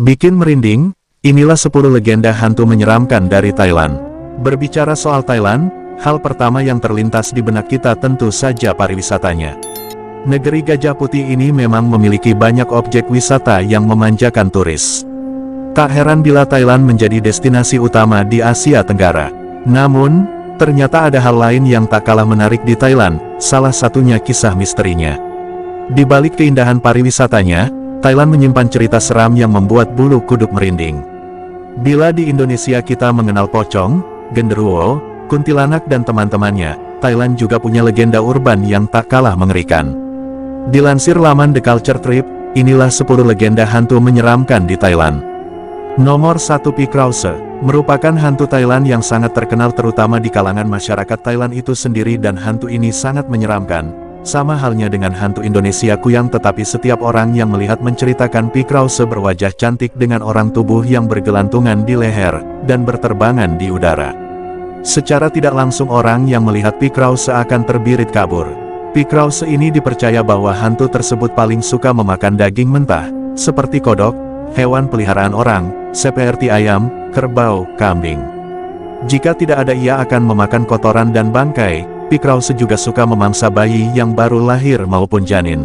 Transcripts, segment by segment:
Bikin merinding, inilah 10 legenda hantu menyeramkan dari Thailand. Berbicara soal Thailand, hal pertama yang terlintas di benak kita tentu saja pariwisatanya. Negeri Gajah Putih ini memang memiliki banyak objek wisata yang memanjakan turis. Tak heran bila Thailand menjadi destinasi utama di Asia Tenggara. Namun, ternyata ada hal lain yang tak kalah menarik di Thailand, salah satunya kisah misterinya. Di balik keindahan pariwisatanya, Thailand menyimpan cerita seram yang membuat bulu kuduk merinding. Bila di Indonesia kita mengenal pocong, genderuwo, kuntilanak dan teman-temannya, Thailand juga punya legenda urban yang tak kalah mengerikan. Dilansir laman The Culture Trip, inilah 10 legenda hantu menyeramkan di Thailand. Nomor 1, Pi Krause, merupakan hantu Thailand yang sangat terkenal terutama di kalangan masyarakat Thailand itu sendiri, dan hantu ini sangat menyeramkan. Sama halnya dengan hantu Indonesia Kuyang, tetapi setiap orang yang melihat menceritakan Pi Krause berwajah cantik dengan orang tubuh yang bergelantungan di leher, dan berterbangan di udara. Secara tidak langsung orang yang melihat Pi Krause akan terbirit kabur. Pi Krause ini dipercaya bahwa hantu tersebut paling suka memakan daging mentah, seperti kodok, hewan peliharaan orang, seperti ayam, kerbau, kambing. Jika tidak ada, ia akan memakan kotoran dan bangkai. Pi Krause juga suka memangsa bayi yang baru lahir maupun janin.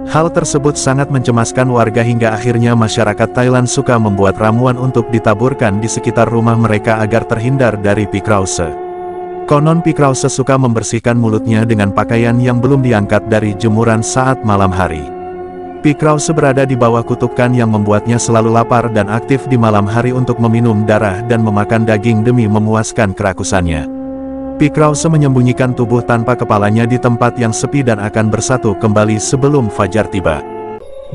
Hal tersebut sangat mencemaskan warga hingga akhirnya masyarakat Thailand suka membuat ramuan untuk ditaburkan di sekitar rumah mereka agar terhindar dari Pi Krause. Konon Pi Krause suka membersihkan mulutnya dengan pakaian yang belum diangkat dari jemuran saat malam hari. Pi Krause berada di bawah kutukan yang membuatnya selalu lapar dan aktif di malam hari untuk meminum darah dan memakan daging demi memuaskan kerakusannya. Pi Krause menyembunyikan tubuh tanpa kepalanya di tempat yang sepi dan akan bersatu kembali sebelum fajar tiba.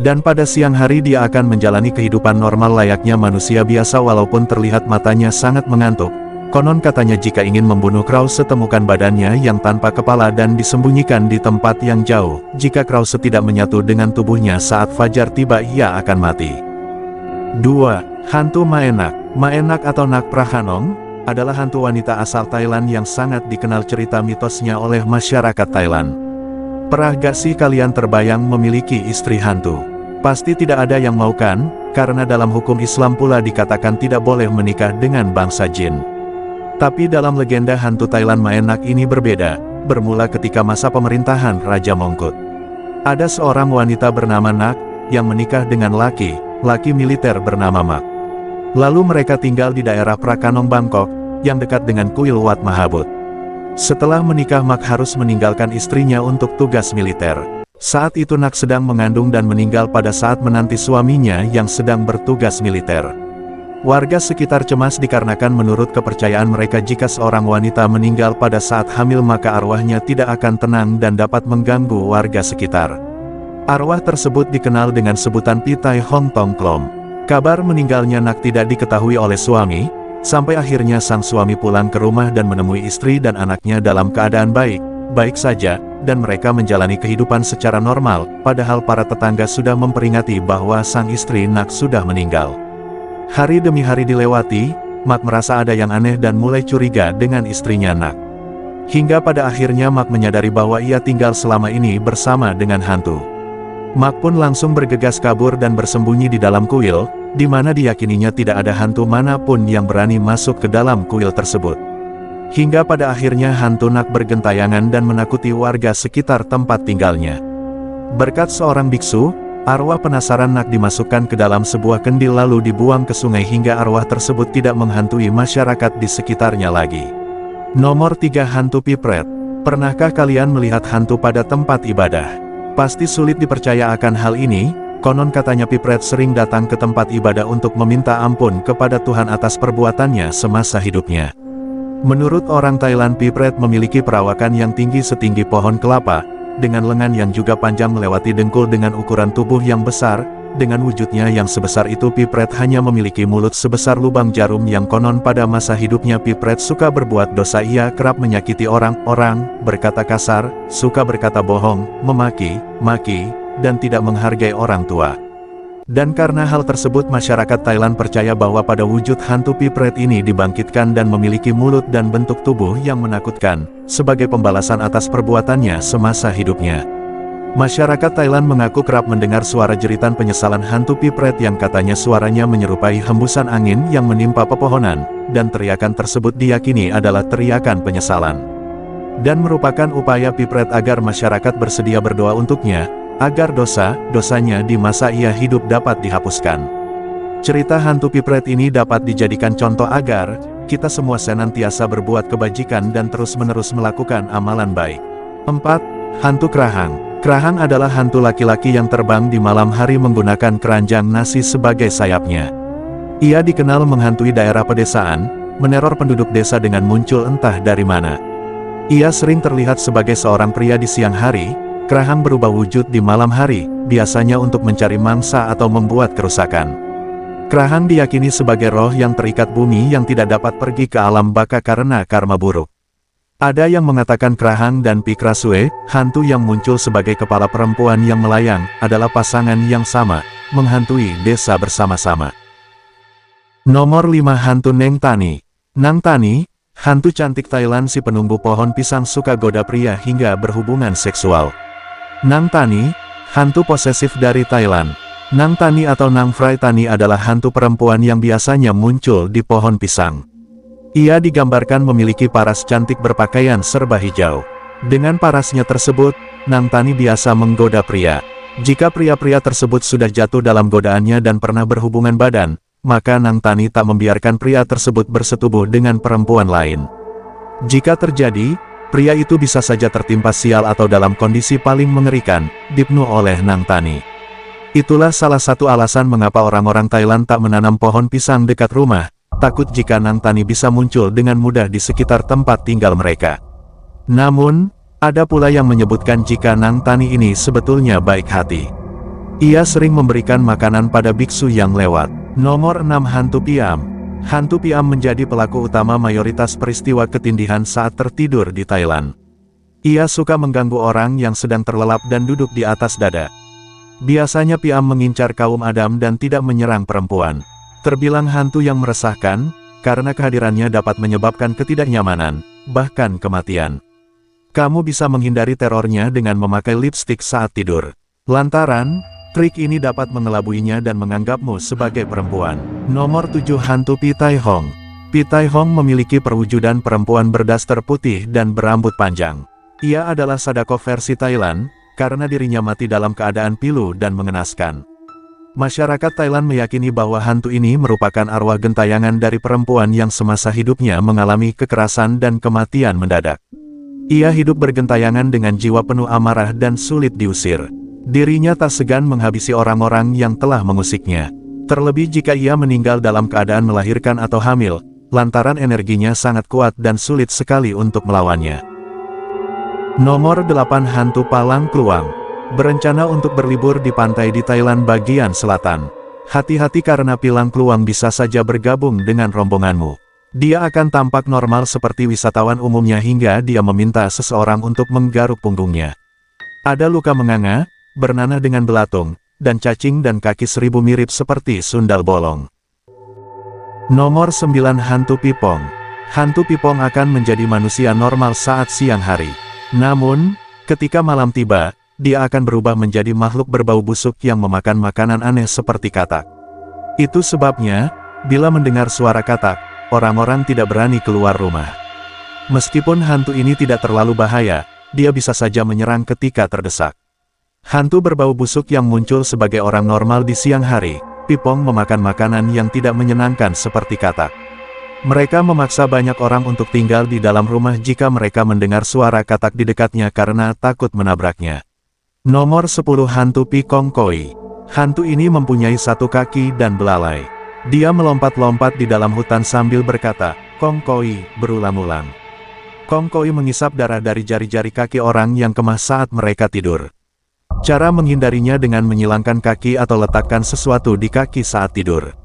Dan pada siang hari dia akan menjalani kehidupan normal layaknya manusia biasa walaupun terlihat matanya sangat mengantuk. Konon katanya jika ingin membunuh Krause, temukan badannya yang tanpa kepala dan disembunyikan di tempat yang jauh. Jika Krause tidak menyatu dengan tubuhnya saat fajar tiba, ia akan mati. 2. Hantu Maenak. Maenak atau Nak Prahanong adalah hantu wanita asal Thailand yang sangat dikenal cerita mitosnya oleh masyarakat Thailand. Pernah gak sih kalian terbayang memiliki istri hantu? Pasti tidak ada yang mau kan, karena dalam hukum Islam pula dikatakan tidak boleh menikah dengan bangsa jin. Tapi dalam legenda hantu Thailand Maenak ini berbeda, bermula ketika masa pemerintahan Raja Mongkut. Ada seorang wanita bernama Nak, yang menikah dengan laki militer bernama Mak. Lalu mereka tinggal di daerah Prakanong, Bangkok, yang dekat dengan kuil Wat Mahabut. Setelah menikah, Mak harus meninggalkan istrinya untuk tugas militer. Saat itu Nak sedang mengandung dan meninggal pada saat menanti suaminya yang sedang bertugas militer. Warga sekitar cemas dikarenakan menurut kepercayaan mereka jika seorang wanita meninggal pada saat hamil maka arwahnya tidak akan tenang dan dapat mengganggu warga sekitar. Arwah tersebut dikenal dengan sebutan Pitai Hong Tong Klom. Kabar meninggalnya Nak tidak diketahui oleh suami, sampai akhirnya sang suami pulang ke rumah dan menemui istri dan anaknya dalam keadaan baik saja, dan mereka menjalani kehidupan secara normal, padahal para tetangga sudah memperingati bahwa sang istri Nak sudah meninggal. Hari demi hari dilewati, Mak merasa ada yang aneh dan mulai curiga dengan istrinya Nak. Hingga pada akhirnya Mak menyadari bahwa ia tinggal selama ini bersama dengan hantu. Mak pun langsung bergegas kabur dan bersembunyi di dalam kuil, di mana diyakininya tidak ada hantu manapun yang berani masuk ke dalam kuil tersebut. Hingga pada akhirnya hantu Nak bergentayangan dan menakuti warga sekitar tempat tinggalnya. Berkat seorang biksu, arwah penasaran Nak dimasukkan ke dalam sebuah kendil lalu dibuang ke sungai hingga arwah tersebut tidak menghantui masyarakat di sekitarnya lagi. Nomor 3, Hantu Pipret. Pernahkah kalian melihat hantu pada tempat ibadah? Pasti sulit dipercaya akan hal ini, konon katanya Pipret sering datang ke tempat ibadah untuk meminta ampun kepada Tuhan atas perbuatannya semasa hidupnya. Menurut orang Thailand, Pipret memiliki perawakan yang tinggi setinggi pohon kelapa, dengan lengan yang juga panjang melewati dengkul dengan ukuran tubuh yang besar. Dengan wujudnya yang sebesar itu, Pipret hanya memiliki mulut sebesar lubang jarum yang konon pada masa hidupnya Pipret suka berbuat dosa. Ia kerap menyakiti orang-orang, berkata kasar, suka berkata bohong, memaki-maki, dan tidak menghargai orang tua. Dan karena hal tersebut masyarakat Thailand percaya bahwa pada wujud hantu Pipret ini dibangkitkan dan memiliki mulut dan bentuk tubuh yang menakutkan, sebagai pembalasan atas perbuatannya semasa hidupnya. Masyarakat Thailand mengaku kerap mendengar suara jeritan penyesalan hantu pipret yang katanya suaranya menyerupai hembusan angin yang menimpa pepohonan, dan teriakan tersebut diyakini adalah teriakan penyesalan. Dan merupakan upaya pipret agar masyarakat bersedia berdoa untuknya, agar dosa-dosanya di masa ia hidup dapat dihapuskan. Cerita hantu pipret ini dapat dijadikan contoh agar kita semua senantiasa berbuat kebajikan dan terus-menerus melakukan amalan baik. 4. Hantu kerahang. Kerahang adalah hantu laki-laki yang terbang di malam hari menggunakan keranjang nasi sebagai sayapnya. Ia dikenal menghantui daerah pedesaan, meneror penduduk desa dengan muncul entah dari mana. Ia sering terlihat sebagai seorang pria di siang hari. Kerahang berubah wujud di malam hari, biasanya untuk mencari mangsa atau membuat kerusakan. Kerahang diyakini sebagai roh yang terikat bumi yang tidak dapat pergi ke alam baka karena karma buruk. Ada yang mengatakan Kerahang dan Pikrasue, hantu yang muncul sebagai kepala perempuan yang melayang, adalah pasangan yang sama, menghantui desa bersama-sama. Nomor 5. Hantu Neng Tani. Nang Tani, hantu cantik Thailand si penunggu pohon pisang suka goda pria hingga berhubungan seksual. Nang Tani, hantu posesif dari Thailand. Nang Tani atau Nang Frai Tani adalah hantu perempuan yang biasanya muncul di pohon pisang. Ia digambarkan memiliki paras cantik berpakaian serba hijau. Dengan parasnya tersebut, Nang Tani biasa menggoda pria. Jika pria-pria tersebut sudah jatuh dalam godaannya dan pernah berhubungan badan, maka Nang Tani tak membiarkan pria tersebut bersetubuh dengan perempuan lain. Jika terjadi, pria itu bisa saja tertimpa sial atau dalam kondisi paling mengerikan, dibunuh oleh Nang Tani. Itulah salah satu alasan mengapa orang-orang Thailand tak menanam pohon pisang dekat rumah, takut jika Nang Tani bisa muncul dengan mudah di sekitar tempat tinggal mereka. Namun, ada pula yang menyebutkan jika Nang Tani ini sebetulnya baik hati. Ia sering memberikan makanan pada biksu yang lewat. Nomor 6. Hantu Piam. Hantu Piam menjadi pelaku utama mayoritas peristiwa ketindihan saat tertidur di Thailand. Ia suka mengganggu orang yang sedang terlelap dan duduk di atas dada. Biasanya Piam mengincar kaum Adam dan tidak menyerang perempuan. Terbilang hantu yang meresahkan, karena kehadirannya dapat menyebabkan ketidaknyamanan, bahkan kematian. Kamu bisa menghindari terornya dengan memakai lipstik saat tidur. Lantaran, trik ini dapat mengelabuinya dan menganggapmu sebagai perempuan. Nomor 7. Hantu Pi Tai Hong. Pi Tai Hong memiliki perwujudan perempuan berdaster putih dan berambut panjang. Ia adalah Sadako versi Thailand, karena dirinya mati dalam keadaan pilu dan mengenaskan. Masyarakat Thailand meyakini bahwa hantu ini merupakan arwah gentayangan dari perempuan yang semasa hidupnya mengalami kekerasan dan kematian mendadak. Ia hidup bergentayangan dengan jiwa penuh amarah dan sulit diusir. Dirinya tak segan menghabisi orang-orang yang telah mengusiknya. Terlebih jika ia meninggal dalam keadaan melahirkan atau hamil, lantaran energinya sangat kuat dan sulit sekali untuk melawannya. Nomor 8. Hantu Palang Kluang. Berencana untuk berlibur di pantai di Thailand bagian selatan. Hati-hati karena Pilang Kluang bisa saja bergabung dengan rombonganmu. Dia akan tampak normal seperti wisatawan umumnya hingga dia meminta seseorang untuk menggaruk punggungnya. Ada luka menganga, bernanah dengan belatung, dan cacing dan kaki 1000 mirip seperti sundal bolong. Nomor 9. Hantu Pipong. Hantu Pipong akan menjadi manusia normal saat siang hari. Namun, ketika malam tiba, dia akan berubah menjadi makhluk berbau busuk yang memakan makanan aneh seperti katak. Itu sebabnya, bila mendengar suara katak, orang-orang tidak berani keluar rumah. Meskipun hantu ini tidak terlalu bahaya, dia bisa saja menyerang ketika terdesak. Hantu berbau busuk yang muncul sebagai orang normal di siang hari, Pipong memakan makanan yang tidak menyenangkan seperti katak. Mereka memaksa banyak orang untuk tinggal di dalam rumah jika mereka mendengar suara katak di dekatnya karena takut menabraknya. Nomor 10. Hantu Pi Kong Koi. Hantu ini mempunyai satu kaki dan belalai. Dia melompat-lompat di dalam hutan sambil berkata, Kong Koi, berulang-ulang. Kong Koi mengisap darah dari jari-jari kaki orang yang kemah saat mereka tidur. Cara menghindarinya dengan menyilangkan kaki atau letakkan sesuatu di kaki saat tidur.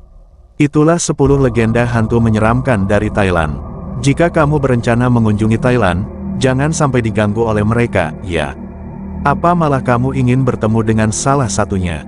Itulah 10 legenda hantu menyeramkan dari Thailand. Jika kamu berencana mengunjungi Thailand, jangan sampai diganggu oleh mereka, ya. Apa malah kamu ingin bertemu dengan salah satunya?